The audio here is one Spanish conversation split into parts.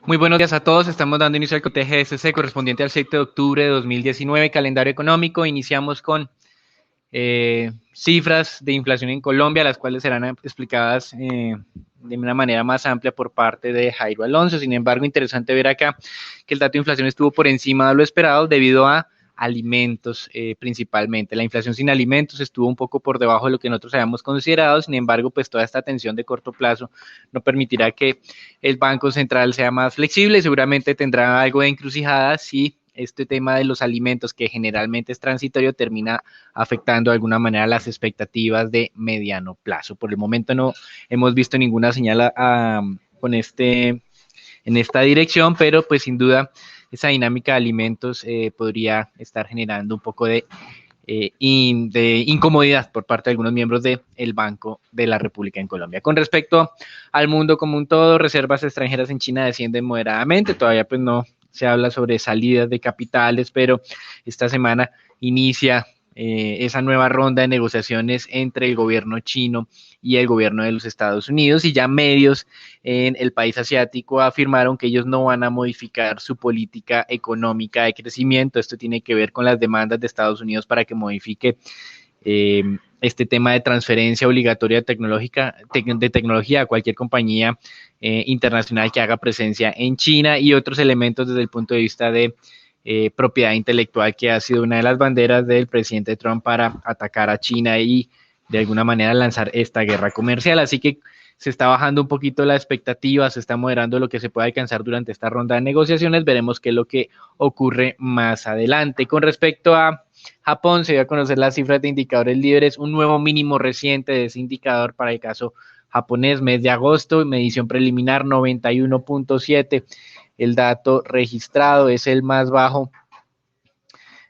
Muy buenos días a todos. Estamos dando inicio al cotejo GSC correspondiente al 7 de octubre de 2019, calendario económico. Iniciamos con cifras de inflación en Colombia, las cuales serán explicadas de una manera más amplia por parte de Jairo Alonso. Sin embargo, interesante ver acá que el dato de inflación estuvo por encima de lo esperado debido a alimentos principalmente. La inflación sin alimentos estuvo un poco por debajo de lo que nosotros habíamos considerado. Sin embargo, pues toda esta tensión de corto plazo no permitirá que el Banco Central sea más flexible. Seguramente tendrá algo de encrucijada si este tema de los alimentos, que generalmente es transitorio, termina afectando de alguna manera las expectativas de mediano plazo. Por el momento no hemos visto ninguna señal en esta dirección, pero pues sin duda esa dinámica de alimentos podría estar generando un poco de incomodidad por parte de algunos miembros del Banco de la República en Colombia. Con respecto al mundo como un todo, reservas extranjeras en China descienden moderadamente, todavía pues no se habla sobre salidas de capitales, pero esta semana inicia esa nueva ronda de negociaciones entre el gobierno chino y el gobierno de los Estados Unidos, y ya medios en el país asiático afirmaron que ellos no van a modificar su política económica de crecimiento. Esto tiene que ver con las demandas de Estados Unidos para que modifique este tema de transferencia obligatoria de tecnología a cualquier compañía internacional que haga presencia en China, y otros elementos desde el punto de vista de propiedad intelectual, que ha sido una de las banderas del presidente Trump para atacar a China y de alguna manera lanzar esta guerra comercial. Así que se está bajando un poquito la expectativa, se está moderando lo que se puede alcanzar durante esta ronda de negociaciones. Veremos qué es lo que ocurre más adelante. Con respecto a Japón, se dio a conocer las cifras de indicadores líderes, un nuevo mínimo reciente de ese indicador para el caso japonés, mes de agosto, medición preliminar 91.7. El dato registrado es el más bajo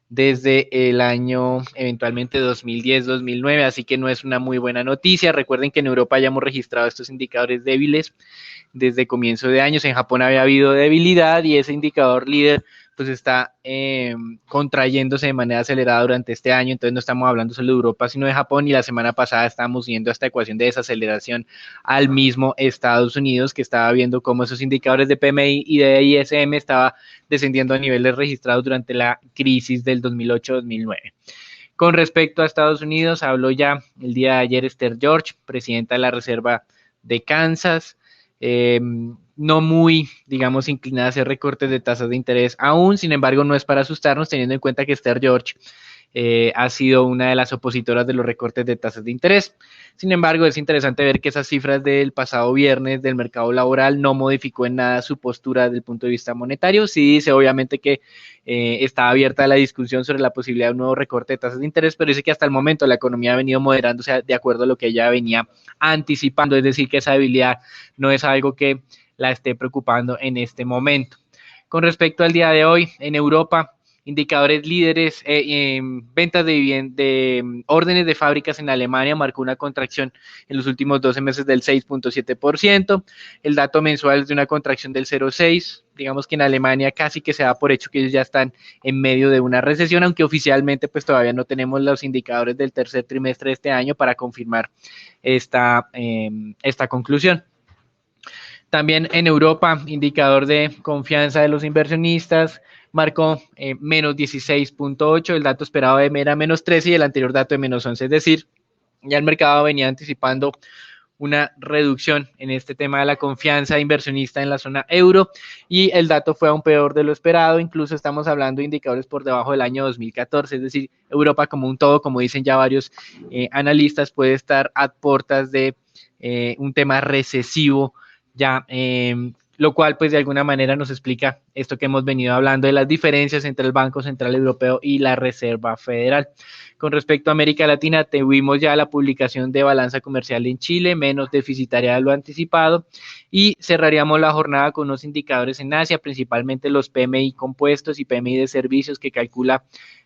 desde el año eventualmente 2010-2009, así que no es una muy buena noticia. Recuerden que en Europa ya hemos registrado estos indicadores débiles desde comienzo de años. En Japón había habido debilidad y ese indicador líder pues está contrayéndose de manera acelerada durante este año. Entonces no estamos hablando solo de Europa sino de Japón, y la semana pasada estábamos viendo esta ecuación de desaceleración al mismo Estados Unidos, que estaba viendo cómo esos indicadores de PMI y de ISM estaba descendiendo a niveles registrados durante la crisis del 2008-2009. Con respecto a Estados Unidos, habló ya el día de ayer Esther George, presidenta de la Reserva de Kansas, no muy, digamos, inclinada a hacer recortes de tasas de interés aún. Sin embargo, no es para asustarnos, teniendo en cuenta que Esther George ha sido una de las opositoras de los recortes de tasas de interés. Sin embargo, es interesante ver que esas cifras del pasado viernes del mercado laboral no modificó en nada su postura desde el punto de vista monetario. Sí dice obviamente que está abierta la discusión sobre la posibilidad de un nuevo recorte de tasas de interés, pero dice que hasta el momento la economía ha venido moderándose de acuerdo a lo que ella venía anticipando, es decir, que esa debilidad no es algo que la esté preocupando en este momento. Con respecto al día de hoy, en Europa, indicadores líderes, ventas de órdenes de fábricas en Alemania marcó una contracción en los últimos 12 meses del 6.7%, el dato mensual es de una contracción del 0.6%, digamos que en Alemania casi que se da por hecho que ellos ya están en medio de una recesión, aunque oficialmente pues todavía no tenemos los indicadores del tercer trimestre de este año para confirmar esta conclusión. También en Europa, indicador de confianza de los inversionistas marcó menos 16.8, el dato esperado era menos 13 y el anterior dato de menos 11, es decir, ya el mercado venía anticipando una reducción en este tema de la confianza inversionista en la zona euro, y el dato fue aún peor de lo esperado. Incluso estamos hablando de indicadores por debajo del año 2014, es decir, Europa como un todo, como dicen ya varios analistas, puede estar a puertas de un tema recesivo ya, lo cual pues de alguna manera nos explica esto que hemos venido hablando de las diferencias entre el Banco Central Europeo y la Reserva Federal. Con respecto a América Latina, tuvimos ya la publicación de balanza comercial en Chile, menos deficitaria de lo anticipado, y cerraríamos la jornada con unos indicadores en Asia, principalmente los PMI compuestos y PMI de servicios que calcula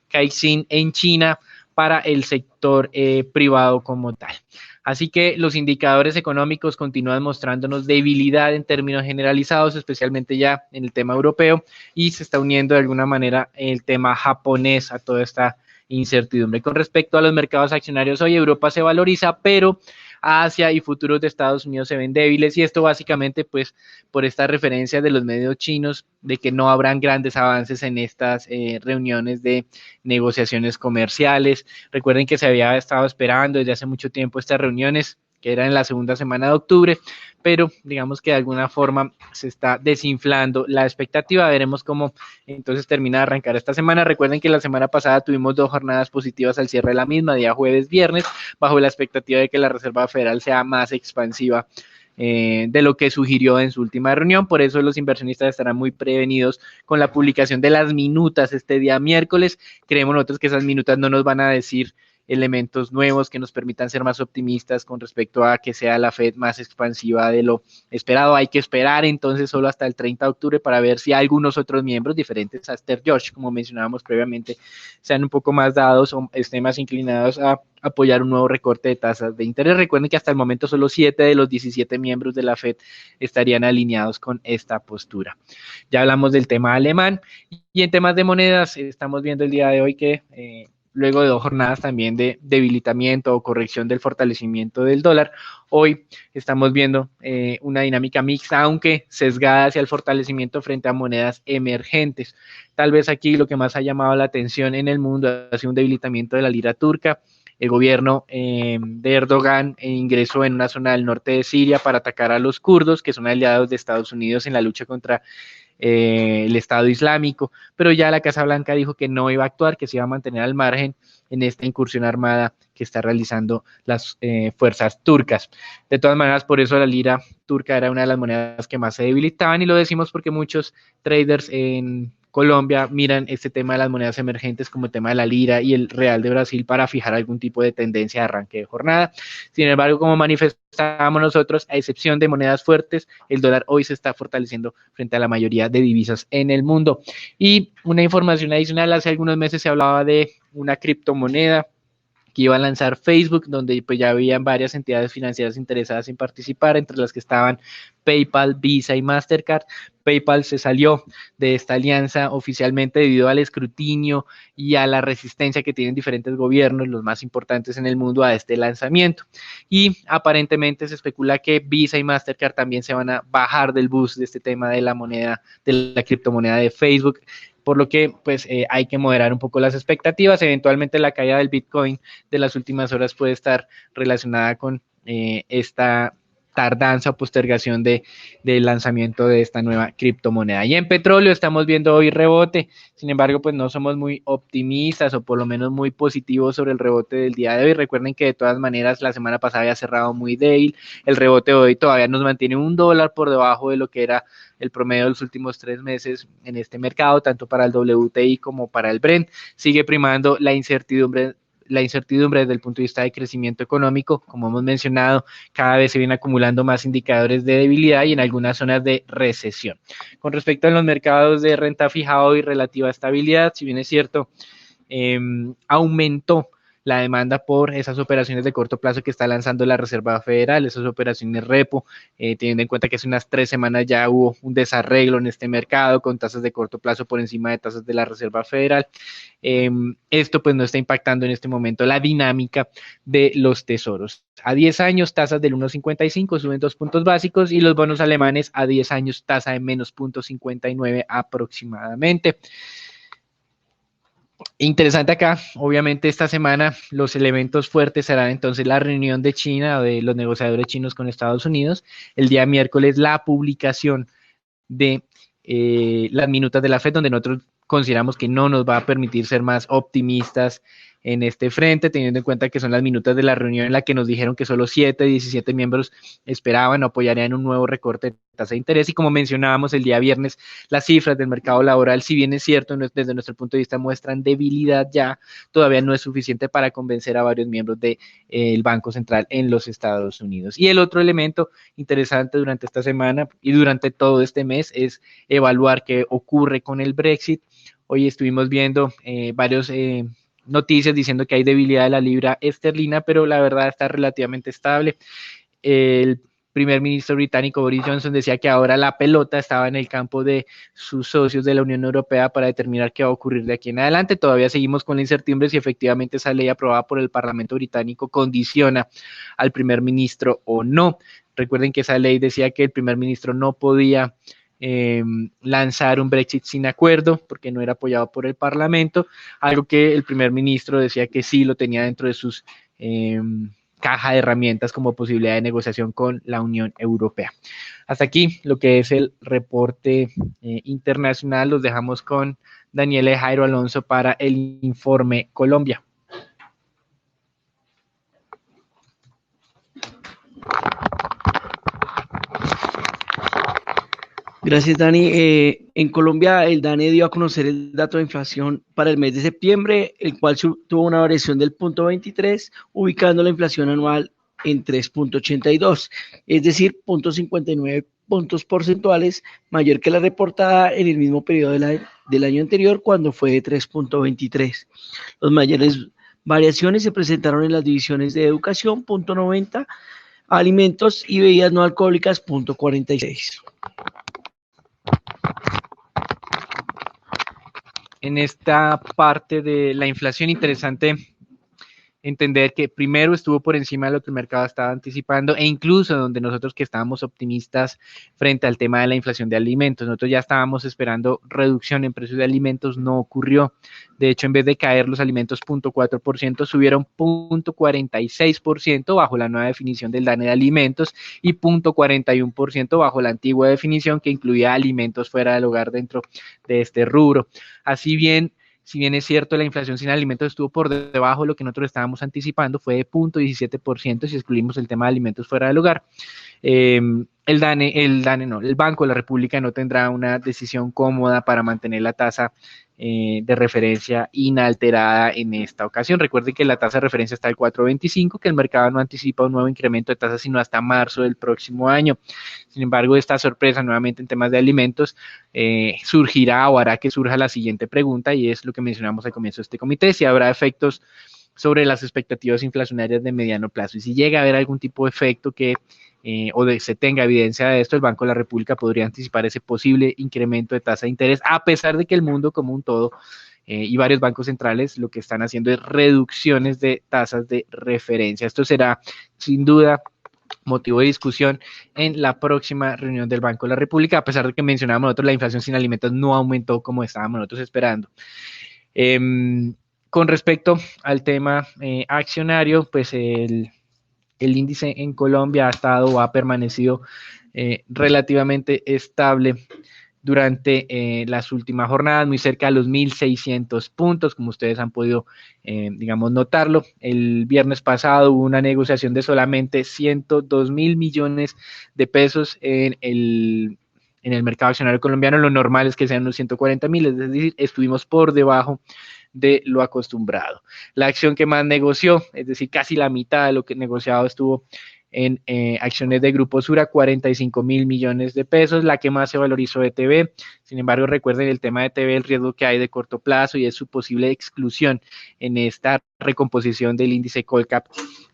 Caixin en China para el sector privado como tal. Así que los indicadores económicos continúan mostrándonos debilidad en términos generalizados, especialmente ya en el tema europeo, y se está uniendo de alguna manera el tema japonés a toda esta incertidumbre. Con respecto a los mercados accionarios, hoy Europa se valoriza, pero Asia y futuros de Estados Unidos se ven débiles, y esto básicamente pues por esta referencia de los medios chinos de que no habrán grandes avances en estas reuniones de negociaciones comerciales. Recuerden que se había estado esperando desde hace mucho tiempo estas reuniones, que eran en la segunda semana de octubre, pero digamos que de alguna forma se está desinflando la expectativa. Veremos cómo entonces termina de arrancar esta semana. Recuerden que la semana pasada tuvimos 2 jornadas positivas al cierre de la misma, día jueves, viernes, bajo la expectativa de que la Reserva Federal sea más expansiva de lo que sugirió en su última reunión. Por eso los inversionistas estarán muy prevenidos con la publicación de las minutas este día miércoles. Creemos nosotros que esas minutas no nos van a decir elementos nuevos que nos permitan ser más optimistas con respecto a que sea la Fed más expansiva de lo esperado. Hay que esperar entonces solo hasta el 30 de octubre para ver si algunos otros miembros diferentes a Esther George, como mencionábamos previamente, sean un poco más dados o estén más inclinados a apoyar un nuevo recorte de tasas de interés. Recuerden que hasta el momento solo 7 de los 17 miembros de la Fed estarían alineados con esta postura. Ya hablamos del tema alemán, y en temas de monedas estamos viendo el día de hoy que luego de 2 jornadas también de debilitamiento o corrección del fortalecimiento del dólar, hoy estamos viendo una dinámica mixta, aunque sesgada hacia el fortalecimiento frente a monedas emergentes. Tal vez aquí lo que más ha llamado la atención en el mundo ha sido un debilitamiento de la lira turca. El gobierno de Erdogan ingresó en una zona del norte de Siria para atacar a los kurdos, que son aliados de Estados Unidos en la lucha contra el Estado Islámico, pero ya la Casa Blanca dijo que no iba a actuar, que se iba a mantener al margen en esta incursión armada que está realizando las fuerzas turcas. De todas maneras, por eso la lira turca era una de las monedas que más se debilitaban, y lo decimos porque muchos traders en Colombia miran este tema de las monedas emergentes como el tema de la lira y el real de Brasil para fijar algún tipo de tendencia de arranque de jornada. Sin embargo, como manifestamos nosotros, a excepción de monedas fuertes, el dólar hoy se está fortaleciendo frente a la mayoría de divisas en el mundo. Y una información adicional: hace algunos meses se hablaba de una criptomoneda que iba a lanzar Facebook, donde pues ya habían varias entidades financieras interesadas en participar, entre las que estaban PayPal, Visa y Mastercard. PayPal se salió de esta alianza oficialmente debido al escrutinio y a la resistencia que tienen diferentes gobiernos, los más importantes en el mundo, a este lanzamiento. Y aparentemente se especula que Visa y Mastercard también se van a bajar del bus de este tema de la moneda, de la criptomoneda de Facebook, por lo que pues hay que moderar un poco las expectativas. Eventualmente la caída del Bitcoin de las últimas horas puede estar relacionada con esta tardanza o postergación del lanzamiento de esta nueva criptomoneda. Y en petróleo estamos viendo hoy rebote, sin embargo, pues no somos muy optimistas, o por lo menos muy positivos sobre el rebote del día de hoy. Recuerden que de todas maneras la semana pasada había cerrado muy débil, el rebote de hoy todavía nos mantiene $1 por debajo de lo que era el promedio de los últimos 3 meses en este mercado, tanto para el WTI como para el Brent. Sigue primando la incertidumbre desde el punto de vista de crecimiento económico. Como hemos mencionado, cada vez se vienen acumulando más indicadores de debilidad y en algunas zonas de recesión. Con respecto a los mercados de renta fijado y relativa estabilidad, si bien es cierto, aumentó la demanda por esas operaciones de corto plazo que está lanzando la Reserva Federal, esas operaciones repo, teniendo en cuenta que hace unas 3 semanas ya hubo un desarreglo en este mercado con tasas de corto plazo por encima de tasas de la Reserva Federal. Esto pues no está impactando en este momento la dinámica de los tesoros. A 10 años, tasas del 1,55 suben 2 puntos básicos, y los bonos alemanes a 10 años, tasa de menos 0,59 aproximadamente. Interesante acá, obviamente esta semana los elementos fuertes serán entonces la reunión de China, de los negociadores chinos con Estados Unidos, el día miércoles la publicación de las minutas de la FED, donde nosotros consideramos que no nos va a permitir ser más optimistas en este frente, teniendo en cuenta que son las minutas de la reunión en la que nos dijeron que solo 7 de 17 miembros esperaban o apoyarían un nuevo recorte de tasa de interés. Y como mencionábamos el día viernes, las cifras del mercado laboral, si bien es cierto, desde nuestro punto de vista muestran debilidad, ya todavía no es suficiente para convencer a varios miembros del Banco Central en los Estados Unidos. Y el otro elemento interesante durante esta semana y durante todo este mes es evaluar qué ocurre con el Brexit. Hoy estuvimos viendo varios noticias diciendo que hay debilidad de la libra esterlina, pero la verdad está relativamente estable. El primer ministro británico Boris Johnson decía que ahora la pelota estaba en el campo de sus socios de la Unión Europea para determinar qué va a ocurrir de aquí en adelante. Todavía seguimos con la incertidumbre si efectivamente esa ley aprobada por el Parlamento británico condiciona al primer ministro o no. Recuerden que esa ley decía que el primer ministro no podía lanzar un Brexit sin acuerdo porque no era apoyado por el Parlamento, algo que el primer ministro decía que sí lo tenía dentro de sus caja de herramientas como posibilidad de negociación con la Unión Europea. Hasta aquí lo que es el reporte internacional. Los dejamos con Daniela Jairo Alonso para el informe Colombia. Gracias, Dani. En Colombia, el DANE dio a conocer el dato de inflación para el mes de septiembre, el cual tuvo una variación del 0.23, ubicando la inflación anual en 3.82, es decir, 0.59 puntos porcentuales mayor que la reportada en el mismo periodo del año anterior, cuando fue de 3.23. Las mayores variaciones se presentaron en las divisiones de educación, 0.90, alimentos y bebidas no alcohólicas, 0.46. En esta parte de la inflación, interesante entender que primero estuvo por encima de lo que el mercado estaba anticipando e incluso donde nosotros que estábamos optimistas frente al tema de la inflación de alimentos, nosotros ya estábamos esperando reducción en precios de alimentos, no ocurrió. De hecho, en vez de caer los alimentos 0.4%, subieron 0.46% bajo la nueva definición del DANE de alimentos y 0.41% bajo la antigua definición que incluía alimentos fuera del hogar dentro de este rubro. Así bien, si bien es cierto, la inflación sin alimentos estuvo por debajo de lo que nosotros estábamos anticipando, fue de 0.17% si excluimos el tema de alimentos fuera del hogar. El Banco de la República no tendrá una decisión cómoda para mantener la tasa de referencia inalterada en esta ocasión. Recuerden que la tasa de referencia está al 4.25, que el mercado no anticipa un nuevo incremento de tasas sino hasta marzo del próximo año. Sin embargo, esta sorpresa nuevamente en temas de alimentos surgirá o hará que surja la siguiente pregunta, y es lo que mencionamos al comienzo de este comité: si habrá efectos sobre las expectativas inflacionarias de mediano plazo. Y si llega a haber algún tipo de efecto que se tenga evidencia de esto, el Banco de la República podría anticipar ese posible incremento de tasa de interés, a pesar de que el mundo como un todo y varios bancos centrales lo que están haciendo es reducciones de tasas de referencia. Esto será sin duda motivo de discusión en la próxima reunión del Banco de la República, a pesar de que mencionábamos nosotros la inflación sin alimentos no aumentó como estábamos nosotros esperando. Con respecto al tema accionario, pues el índice en Colombia ha estado o ha permanecido relativamente estable durante las últimas jornadas, muy cerca de los 1.600 puntos, como ustedes han podido, digamos, notarlo. El viernes pasado hubo una negociación de solamente 102.000 millones de pesos en el mercado accionario colombiano. Lo normal es que sean unos 140.000, es decir, estuvimos por debajo de lo acostumbrado. La acción que más negoció, es decir, casi la mitad de lo que negociado estuvo en acciones de Grupo Sura, 45.000 millones de pesos, la que más se valorizó de TV. Sin embargo, recuerden el tema de TV, el riesgo que hay de corto plazo y es su posible exclusión en esta recomposición del índice Colcap,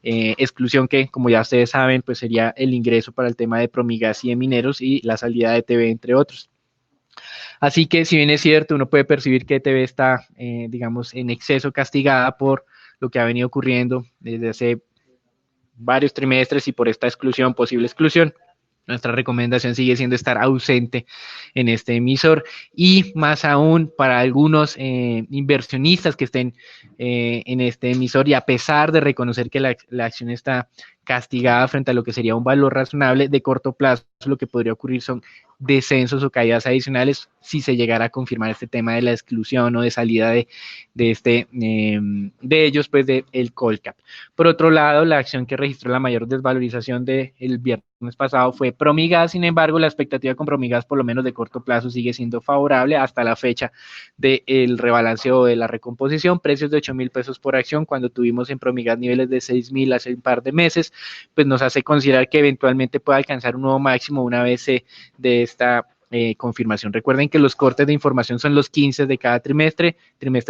exclusión que, como ya ustedes saben, pues sería el ingreso para el tema de Promigas y de Mineros y la salida de TV, entre otros. Así que, si bien es cierto, uno puede percibir que TV está, digamos, en exceso castigada por lo que ha venido ocurriendo desde hace varios trimestres y por esta exclusión, posible exclusión. Nuestra recomendación sigue siendo estar ausente en este emisor y más aún para algunos inversionistas que estén en este emisor y a pesar de reconocer que la acción está castigada frente a lo que sería un valor razonable de corto plazo, lo que podría ocurrir son descensos o caídas adicionales si se llegara a confirmar este tema de la exclusión o de salida de ellos, pues del Colcap. Por otro lado, la acción que registró la mayor desvalorización del viernes pasado fue Promigas. Sin embargo, la expectativa con Promigas, por lo menos de corto plazo, sigue siendo favorable hasta la fecha del rebalanceo de la recomposición. Precios de 8.000 pesos por acción, cuando tuvimos en Promigas niveles de 6.000 hace un par de meses, pues nos hace considerar que eventualmente pueda alcanzar un nuevo máximo una vez de esta confirmación. Recuerden que los cortes de información son los 15 de cada trimestre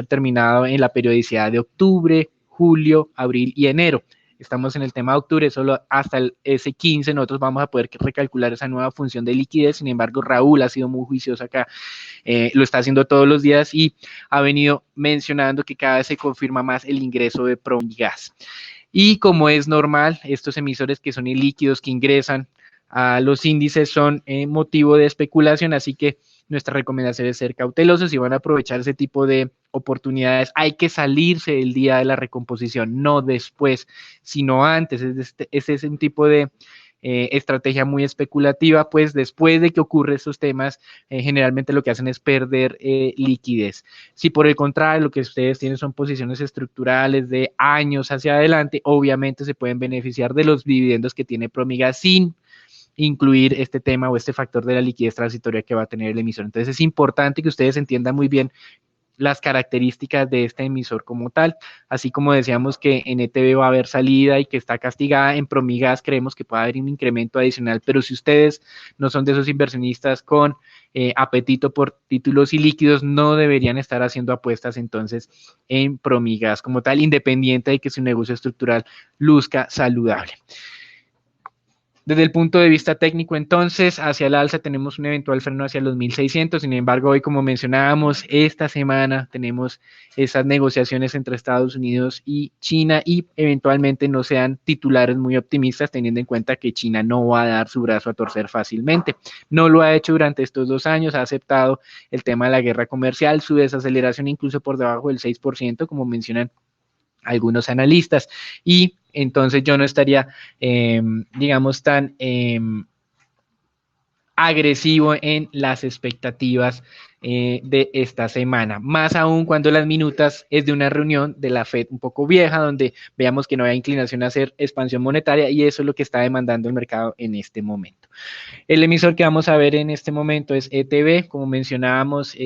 terminado en la periodicidad de octubre, julio, abril y enero. estamos en el tema de octubre, solo hasta el S15 nosotros vamos a poder recalcular esa nueva función de liquidez. Sin embargo, Raúl ha sido muy juicioso acá, lo está haciendo todos los días y ha venido mencionando que cada vez se confirma más el ingreso de Promigas. Y como es normal, estos emisores que son ilíquidos, que ingresan a los índices, son motivo de especulación, así que nuestra recomendación es ser cautelosos. Si van a aprovechar ese tipo de oportunidades, hay que salirse el día de la recomposición, no después, sino antes. Este es un tipo de estrategia muy especulativa, pues después de que ocurren estos temas, generalmente lo que hacen es perder liquidez. Si por el contrario lo que ustedes tienen son posiciones estructurales de años hacia adelante, obviamente se pueden beneficiar de los dividendos que tiene Promigas sin incluir este tema o este factor de la liquidez transitoria que va a tener el emisor. Entonces es importante que ustedes entiendan muy bien las características de este emisor como tal, así como decíamos que en ETB va a haber salida y que está castigada, en Promigas creemos que puede haber un incremento adicional, pero si ustedes no son de esos inversionistas con apetito por títulos y líquidos, no deberían estar haciendo apuestas entonces en Promigas como tal, independiente de que su negocio estructural luzca saludable. Desde el punto de vista técnico, entonces, hacia el alza tenemos un eventual freno hacia los 1.600. Sin embargo, hoy, como mencionábamos, esta semana tenemos esas negociaciones entre Estados Unidos y China y eventualmente no sean titulares muy optimistas, teniendo en cuenta que China no va a dar su brazo a torcer fácilmente. No lo ha hecho durante estos 2 años, ha aceptado el tema de la guerra comercial, su desaceleración incluso por debajo del 6%, como mencionan algunos analistas, y entonces yo no estaría, digamos, tan agresivo en las expectativas de esta semana, más aún cuando las minutas es de una reunión de la FED un poco vieja, donde veamos que no hay inclinación a hacer expansión monetaria y eso es lo que está demandando el mercado en este momento. El emisor que vamos a ver en este momento es ETB, como mencionábamos,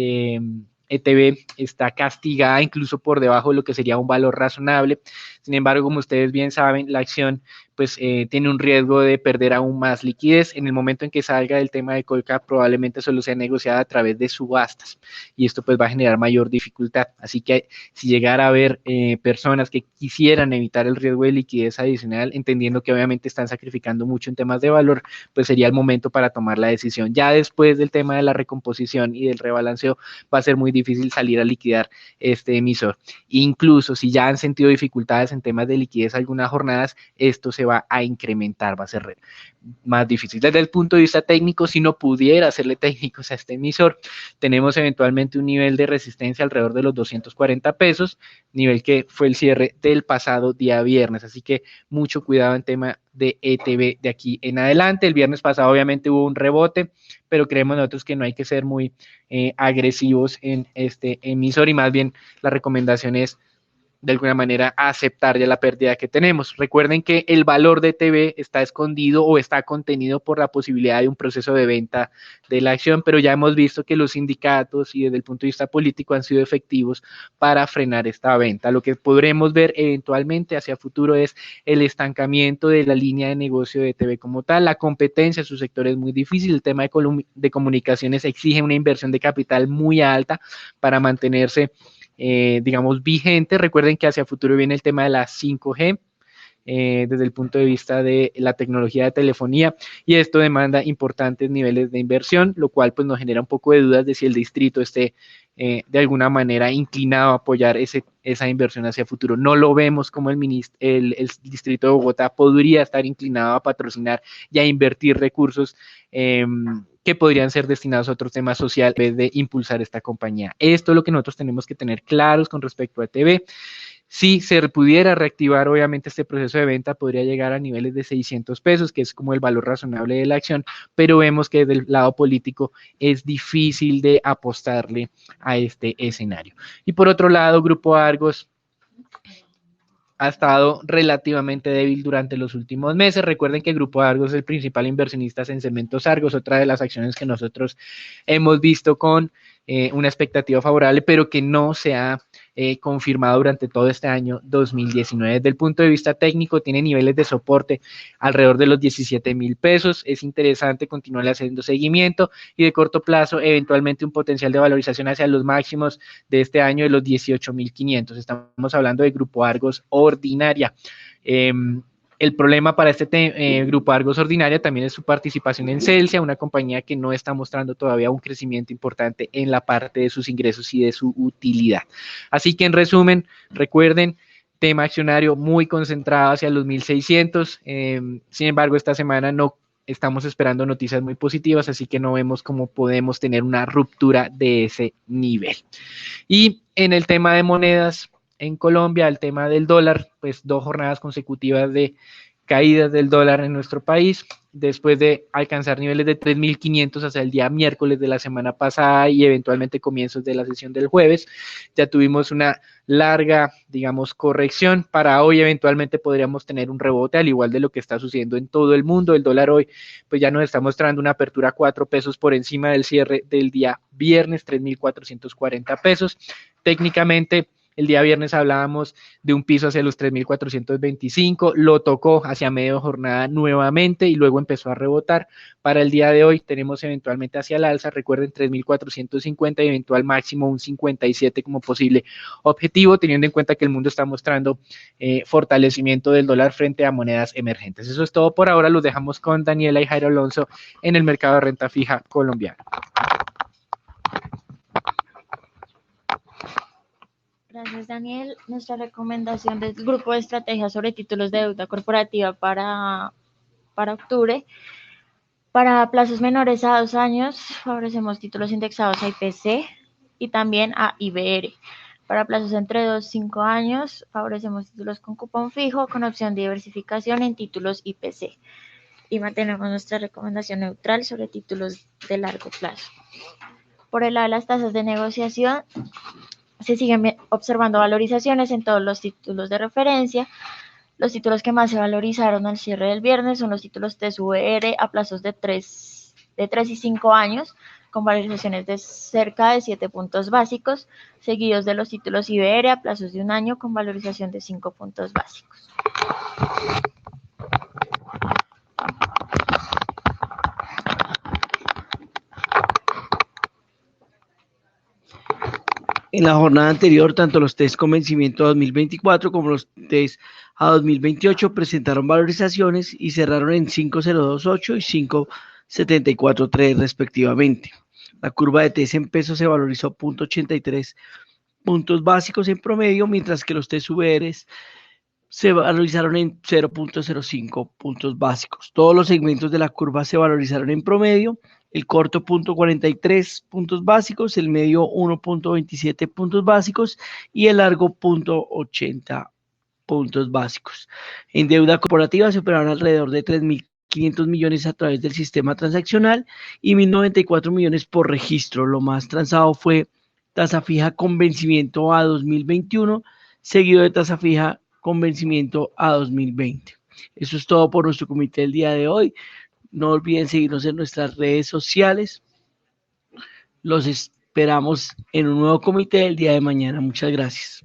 ETB está castigada incluso por debajo de lo que sería un valor razonable. Sin embargo, como ustedes bien saben, la acción pues tiene un riesgo de perder aún más liquidez. En el momento en que salga del tema de Colcap, probablemente solo sea negociada a través de subastas y esto pues va a generar mayor dificultad. Así que si llegara a haber personas que quisieran evitar el riesgo de liquidez adicional, entendiendo que obviamente están sacrificando mucho en temas de valor, pues sería el momento para tomar la decisión. Ya después del tema de la recomposición y del rebalanceo, va a ser muy difícil salir a liquidar este emisor. Incluso si ya han sentido dificultades en temas de liquidez algunas jornadas, esto se va a incrementar, va a ser más difícil. Desde el punto de vista técnico, si no pudiera hacerle técnicos a este emisor, tenemos eventualmente un nivel de resistencia alrededor de los 240 pesos, nivel que fue el cierre del pasado día viernes, así que mucho cuidado en tema de ETB de aquí en adelante. El viernes pasado obviamente hubo un rebote, pero creemos nosotros que no hay que ser muy agresivos en este emisor y más bien la recomendación es de alguna manera aceptar ya la pérdida que tenemos. Recuerden que el valor de ETB está escondido o está contenido por la posibilidad de un proceso de venta de la acción, pero ya hemos visto que los sindicatos y desde el punto de vista político han sido efectivos para frenar esta venta. Lo que podremos ver eventualmente hacia futuro es el estancamiento de la línea de negocio de ETB como tal. La competencia en su sector es muy difícil. El tema de comunicaciones exige una inversión de capital muy alta para mantenerse digamos, vigente. Recuerden que hacia futuro viene el tema de la 5G, desde el punto de vista de la tecnología de telefonía y esto demanda importantes niveles de inversión, lo cual pues nos genera un poco de dudas de si el distrito esté de alguna manera inclinado a apoyar esa inversión hacia futuro. No lo vemos como el distrito de Bogotá podría estar inclinado a patrocinar y a invertir recursos que podrían ser destinados a otros temas sociales en vez de impulsar esta compañía. Esto es lo que nosotros tenemos que tener claros con respecto a ETB. Si se pudiera reactivar, obviamente, este proceso de venta podría llegar a niveles de 600 pesos, que es como el valor razonable de la acción, pero vemos que desde el lado político es difícil de apostarle a este escenario. Y por otro lado, Grupo Argos ha estado relativamente débil durante los últimos meses. Recuerden que el Grupo Argos es el principal inversionista en Cementos Argos, otra de las acciones que nosotros hemos visto con una expectativa favorable, pero que no se ha confirmado durante todo este año 2019. Desde el punto de vista técnico, tiene niveles de soporte alrededor de los 17,000 pesos. Es interesante continuar haciendo seguimiento y de corto plazo, eventualmente un potencial de valorización hacia los máximos de este año de los 18,500. Estamos hablando de Grupo Argos Ordinaria. El problema para este Grupo Argos Ordinaria también es su participación en Celsia, una compañía que no está mostrando todavía un crecimiento importante en la parte de sus ingresos y de su utilidad. Así que en resumen, recuerden, tema accionario muy concentrado hacia los 1.600, sin embargo esta semana no estamos esperando noticias muy positivas, así que no vemos cómo podemos tener una ruptura de ese nivel. Y en el tema de monedas, en Colombia, el tema del dólar, pues 2 jornadas consecutivas de caídas del dólar en nuestro país, después de alcanzar niveles de 3.500 hasta el día miércoles de la semana pasada y eventualmente comienzos de la sesión del jueves, ya tuvimos una larga, digamos, corrección. Para hoy eventualmente podríamos tener un rebote, al igual de lo que está sucediendo en todo el mundo. El dólar hoy pues ya nos está mostrando una apertura 4 pesos por encima del cierre del día viernes, 3.440 pesos. Técnicamente, el día viernes hablábamos de un piso hacia los 3.425, lo tocó hacia medio jornada nuevamente y luego empezó a rebotar. Para el día de hoy tenemos eventualmente hacia el alza, recuerden 3.450 y eventual máximo un 57 como posible objetivo, teniendo en cuenta que el mundo está mostrando fortalecimiento del dólar frente a monedas emergentes. Eso es todo por ahora, los dejamos con Daniela y Jairo Alonso en el mercado de renta fija colombiano. Gracias, Daniel. Nuestra recomendación del grupo de estrategias sobre títulos de deuda corporativa para octubre. Para plazos menores a 2 años, favorecemos títulos indexados a IPC y también a IBR. Para plazos entre 2 y 5 años, favorecemos títulos con cupón fijo con opción de diversificación en títulos IPC. Y mantenemos nuestra recomendación neutral sobre títulos de largo plazo. Por el lado de las tasas de negociación, se siguen observando valorizaciones en todos los títulos de referencia. Los títulos que más se valorizaron al cierre del viernes son los títulos TSUR a plazos de 3 y 5 años, con valorizaciones de cerca de 7 puntos básicos, seguidos de los títulos IBR a plazos de 1 año con valorización de 5 puntos básicos. En la jornada anterior, tanto los test con vencimiento a 2024 como los test a 2028 presentaron valorizaciones y cerraron en 5.028 y 5.743 respectivamente. La curva de test en pesos se valorizó 0.83 puntos básicos en promedio, mientras que los test VRs se valorizaron en 0.05 puntos básicos. Todos los segmentos de la curva se valorizaron en promedio. El corto 0.43 puntos básicos, el medio 1.27 puntos básicos y el largo 0.80 puntos básicos. En deuda corporativa se operaron alrededor de 3.500 millones a través del sistema transaccional y 1.094 millones por registro. Lo más transado fue tasa fija con vencimiento a 2021, seguido de tasa fija con vencimiento a 2020. Eso es todo por nuestro comité del día de hoy. No olviden seguirnos en nuestras redes sociales. Los esperamos en un nuevo comité el día de mañana. Muchas gracias.